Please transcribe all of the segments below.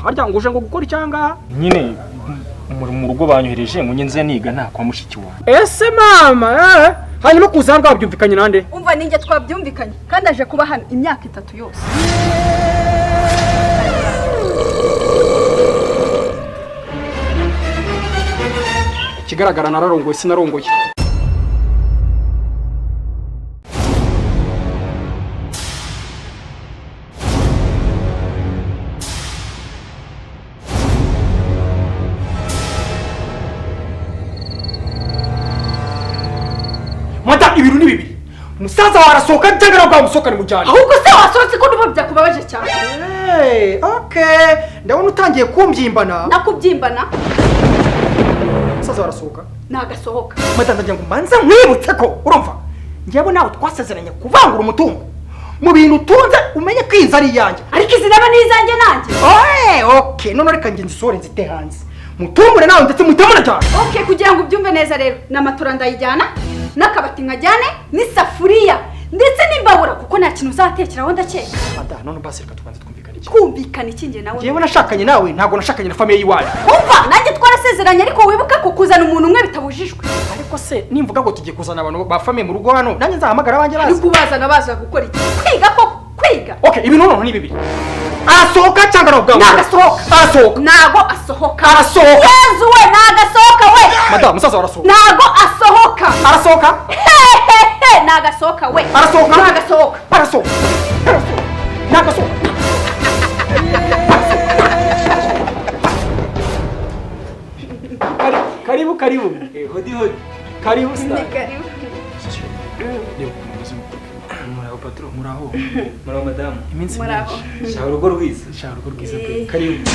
harya ngo uje ngo gukora icyanga nyine mu rugo banyohereje ngo nze niga nta kwa mushiki wawe. Ese mama hanyuma kuza hanga wabyumvikanye nande? Umva ninjye twabyumvikanye kandi aje kuba hano imyaka 3 yose. Kigaragara nararongoye sinarongoye. Mata ibiru ni bibiri. Musaza warasohoka cyangwa ngo musokane mujyane. Ahubwo se wasohotse ko ndumva byakubabaje cyane. Okay. Ndabona utangiye kumbyimbana. Nakubyimbana? Musaza warasohoka? Nagasohoka. Mata ndagira ngo manze nkwibutse ko urumva. Njyewe nawe twasezeranye kuvangura umutungo. Mu bintu utunze umenye kwinza ari yanjye. Ariko izinaba nizanjye nanjye. Okay, none reka ngenzi sore nzite hanze. Mutumbure nawe ndetse mutemura cyane. Okay, kugira ngo ubyumve neza rero, n'amatora ndayijyana, n'akabati nkajyane, n'isafuriya, ndetse n'imbabura kuko nta kintu uzatekeraho ndakeka. Mata none basi reka tubanze twumvikane iki. Kumvikana iki nge nawe? Njyewe nashakanye nawe ntago nashakanye na famille yiwawe. Umva, nanjye twarasezeranye ariko wibuka ko kuzana umuntu umwe bitabujijwe. Ariko se nimvuga ngo tujye kuzana abantu ba famille mu rugo hano, nanjye nzahamagara abanjye bazi. Ariko bazana baza gukora iki? Kwiga ko kwiga. Okay, ibi nono ni bibiri. Arasohoka cyangwa nabwo? Nagasohoka. Arasohoka. Nago asohoka. Arasohoka. Yezu we nagasohoka we. Madam, musaza arasohoka. Nago asohoka. Arasohoka. Nagasohoka we. Arasohoka. Nagasohoka. Arasohoka. Nagasohoka. Karibu karibu. Hodi. Karibu star. Karibu. Muraho patron. Muraho madam. Iminsi Muraho. Shaho urugo rwiza. Shaho urugo rwiza pe. Karibu.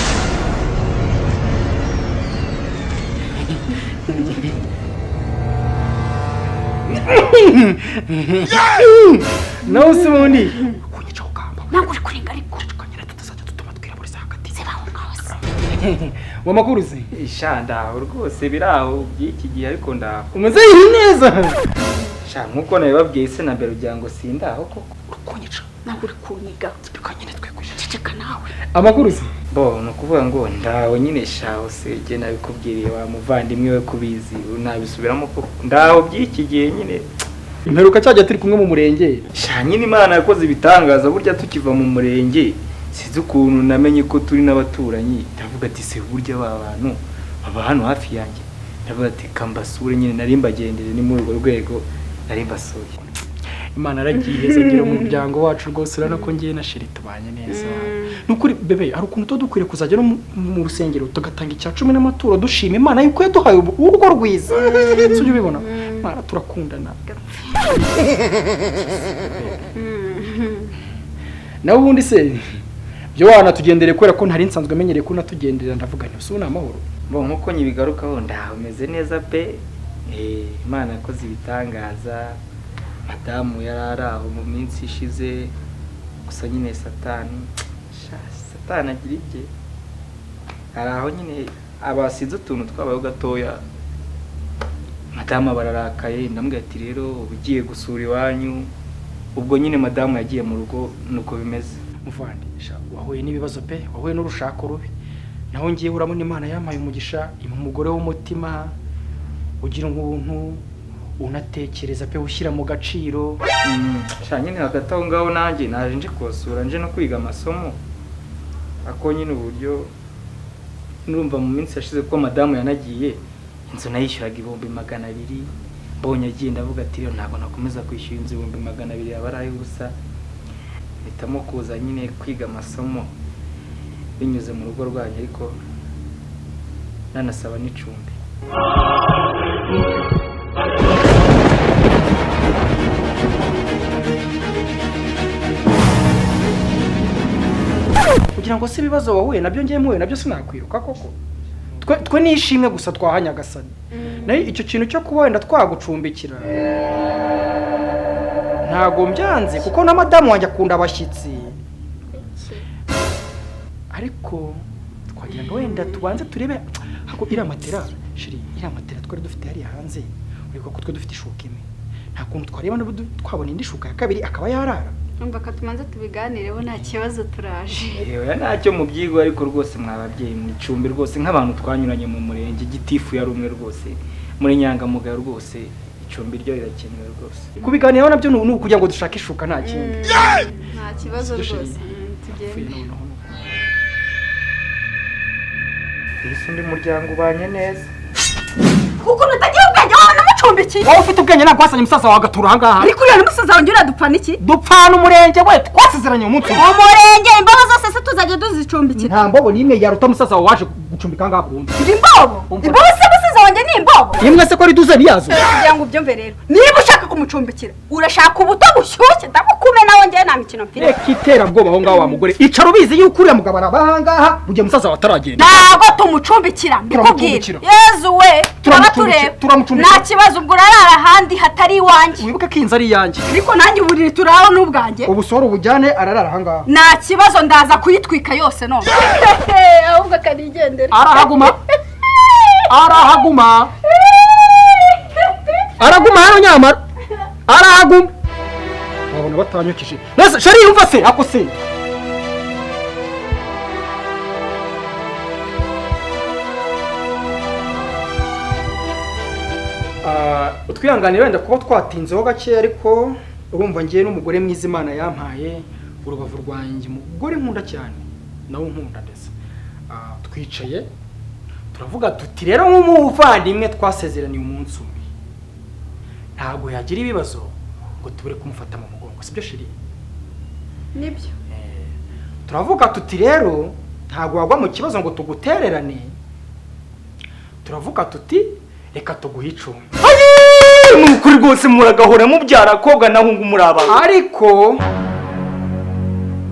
No usundi. Kunyica ukamba. Ntabwo uri kurenga ariko. Tukanyira tutazajya tutuma twiraburiza hagati. Zibaho ngose. Wamakuruzi. Ishanda rwose biraho by'iki gihe ariko ndaho. Umaze iyi neza. Sha nkuko nabibabwiye se na mbere ugira ngo sindaho koko. Kunyica. Ntabwo uri kunyiga. Tukanyira tweguje. Ceceka nawe. Amakuruzi. Bo no kuvuga ngo ndaho nyine shaho se je nabikubwiriye wa muvandimwe we kubizi nabisubiramo koko. Ndaho by'iki gihe nyine Imperuka cyajya turi kumwe mu murenge. Sha nyine Imana yakoze ibitangaza burya tukiva mu murenge. Sizi ukuntu namenye ko turi n'abaturanyi. Ndavuga ati se burya aba bantu baba hano hafi yanjye. Ndavuga ati kambasure nyine nari mbagendere ni muri urwo rwego nari mbasuye. Imana aragiye agira mu muryango wacu rwose urana ko ngiye na sheri tubanye neza. Nukuri bebe ari ukuntu tudukwire kuzajya no mu rusengero tugatanga icya 10 n'amaturo dushima Imana yuko yaduhaye urugo rwiza. Suje ubibona? Imana turakundana. Nawe ubundi se byo wana tugendere kwera ko ntari nsanzwe amenyereye ko natugenderera ndavuga nti usubuna amahoro. Bo nkuko nyibigarukaho ndaho meze neza pe. Imana yakoze ibitangaza. Madamu yararaho mu minsi ishize gusa nyine satani agira ibye araho nyine abasize utuntu twabaho gatoya. Madamu bararakaye ndambwira ati rero ugiye gusura iwanyu. Ubwo nyine madamu yagiye mu rugo nuko bimeze. Muvandisha wahuye n'ibibazo pe wahuye n'urushako rubi. Naho ngiye urabona Imana yampaye umugisha umugore w'umutima ugira nk'ubuntu unatekereza pe ushyira mu gaciro. Sha nyine hagati aho ngaho nanjye naje nje kosura nje no kwiga amasomo. Ako nyine uburyo nurumva mu minsi yashize ko madamu yanagiye inzu nayishyuraga 200,000. Mbonye agiye ndavuga ati rero ntabwo nakomeza kwishyura inzu 200,000 abaraye gusa. Bitamo kuza nyine kwiga amasomo binyuze mu rugo rwanyu ariko nanasaba n'icumbi. Kugira ngo se ibibazo wahuye nabyo ngiye muhuye nabyo sinakwiruka koko. Twe nishimwe gusa twahanya gasani. Nayo icyo kintu cyo kuba wenda twagucumbikira ntago mbyanze kuko na madamu wanjye akunda abashyitsi. Ariko twagira ngo wenda tubanze turebe hako ira matera shiri ira matera twari dufite hari hanze uriko ko twe dufite ishuka imwe. Nta kuntu twareba twabona indi shuka ya kabiri akaba yarara. Umva ko tumanze tubiganireho nta kibazo turaje. yewe ntacyo mu byigo ariko rwose mwababyeyi mu icumbi rwose nk'abantu twanyuranye mu murenge gitifu yari umwe rwose muri Nyangamugayo rwose icumbi ryo rirakenewe rwose kubiganiraho nabyo ni ukugira ngo dushake ishuka nta kindi Nta kibazo rwose. Tugende. ese undi muryango ubanye neza Kuko natagiye ubwenge wowe namucumbikiye. wowe ufite ubwenge ntabwo wasanye umusaza wawe agatura ahangaha Ariko uriya n'umusaza wanjye uradupfana iki? dupfana umurenge we twasezeranye umunsi umwe Umurenge imbobo zose se tuzajya tuzicumbikira. nta mbobo n'imwe yaruta umusaza wawe waje gucumbika ahangaha burundu Imbobo? Imbobo se umusaza wanjye ni imbobo? imwe se ko ari duze ntiyazo Kugira ngo ubyumve rero. Niba ushaka kumucumbikira, urashaka ubuto bushyushye ndagukume nawe njye nta mikino mfite. reka iterabwoba aho ngaho wa mugore icara ubizi yuko uriya mugabo araba ahangaha mu gihe umusaza wawe ataragenda Ntabwo tumucumbikira mbikubwira. Turamucumbikira. Yezu we Turamucumbikira. turamutureba. Nta kibazo ubwo urarara ahandi hatari iwanjye. wibuke ko iyi nzu ari iyanjye Ariko nanjye uburiri turaho n'ubwanjye. ubusore ubujyane ararara ahangaha Nta kibazo ndaza kuyitwika yose none. Ahubwo akanigendera. arahaguma arahaguma araguma hano nyamara arahaguma wabona batanyukije nese shari yumva se ako se utwihanganira wenda kuba twatinzeho gake ariko urumva ngiye n'umugore mwiza Imana yampaye urubavu rwanjye umugore nkunda cyane nawe nkunda ndetse twicaye turavuga tuti rero nk'umuvandimwe twasezeraniye umunsi umwe ntabwo yagira ibibazo ngo tubure kumufata mu mugongo sibyo shiri Nibyo. turavuga tuti rero ntabwo wagwa mu kibazo ngo tugutererane turavuga tuti reka tuguhe icumbi ni ukuri rwose muragahora mubyara kobwa na hungu muri abantu ariko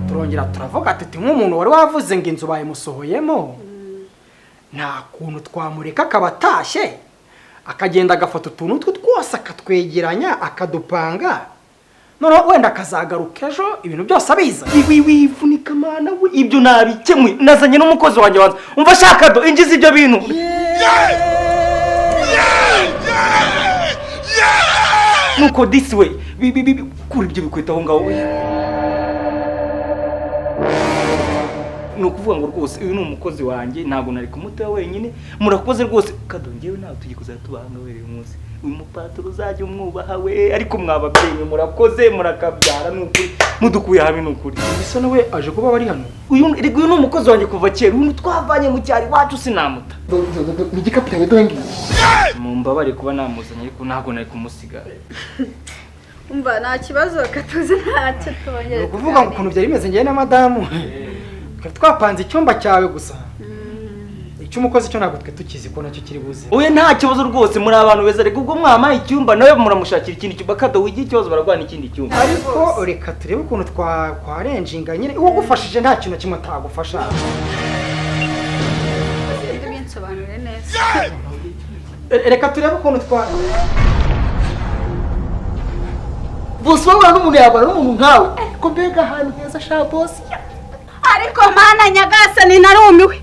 turongera turavuga tuti nk'umuntu wari wavuze ngo inzu bayimusohoyemo nta kuntu twamureka akaba atashye akagenda agafata utuntu twe twose akatwegeranya akadupanga noneho wenda akazagaruka ejo ibintu byose abiza wivunika mana we ibyo nabikemwe nazanye n'umukozi wanjye wanze umva shaka do ingize ibyo bintu nuko this way kuri ibyo bikwita aho ngaho ni ukuvuga ngo rwose uyu ni umukozi wanjye ntabwo nari kumuta wenyine murakoze rwose kadongewe ntabwo tugiye kuzatubanga we uyu munsi uyu mupaturo uzajya umwubaha we ariko mwababyeyi murakoze murakabyara n'ukuri mudukuye hamwe n'ukuri bisa nawe aje kuba bari hano uyu ni umukozi wanjye kuva kera uyu twavanye mu cyari wacu sinamuta ni igikapu cyawe dore ngiyi mumbabare kuba namuzanye ariko ntabwo nari kumusiga Umva nta kibazo katuze ntacyo tubongere. ni ukuvuga ngo ukuntu byari bimeze ngewe na madamu twapanze icyumba cyawe gusa icy'umukozi cyo ntabwo twe tukizi ko nacyo kiri buze oya nta kibazo rwose muri abantu beza ariko ubwo mwamaye icyumba nawe muramushakira ikindi cyumba kado wigira ikibazo baragwana ikindi cyumba ariko reka turebe ukuntu twarenjinga nyine uwo gufashije nta kintu kimwe atagufasha Binsobanurire neza. reka turebe ukuntu bose wabona n'umuntu yabana n'umuntu nkawe ko mbega ahantu heza sha bosi Ariko mana nyagasani narumiwe.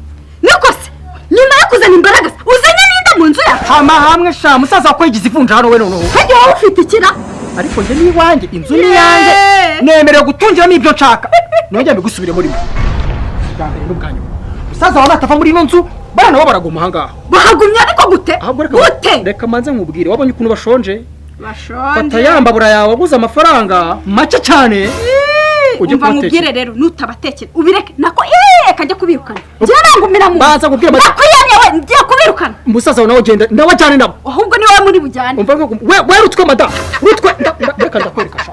Niko se nyuma yo kuzana imbaraga uzanye n'inda mu nzu yawe. hama hamwe sha musaza wako yigize ivunja hano we noneho Hajye wowe ufite ikira. ariko njye ni iwanjye inzu ni yanjye nemerewe gutungiramo ibyo nshaka nongeye mbigusubire muri mwe bwa mbere n'ubwa nyuma musaza wawe natava muri ino nzu bana nabo baraguma ahangaha Bahagumye ariko gute? Gute? reka manze nkubwire wabonye ukuntu bashonje Bashonje. fata yambabura yawe wabuze amafaranga make cyane ujye Umva kubatekera. mubwire rero nutabatekera ubireke nako kajya kubirukana. Njye nangumira mu. Banza kubwira Nakwiyamye we ngiye kubirukana. umusaza wawe nawe genda nawe cyane nabo Ahubwo ni wowe muri bujyane. umva we rutwe madamu rutwe reka ndakwereka sha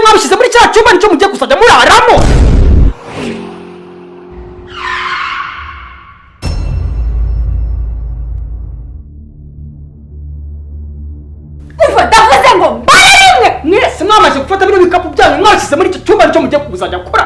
mwabishyize muri cya cyumba nicyo mugiye gusajya muraramo umva ndavuze ngo mbare rimwe mwese mwamaze gufata bino bikapu byanyu mwashyize muri icyo cyumba nicyo mugiye kuzajya gukora.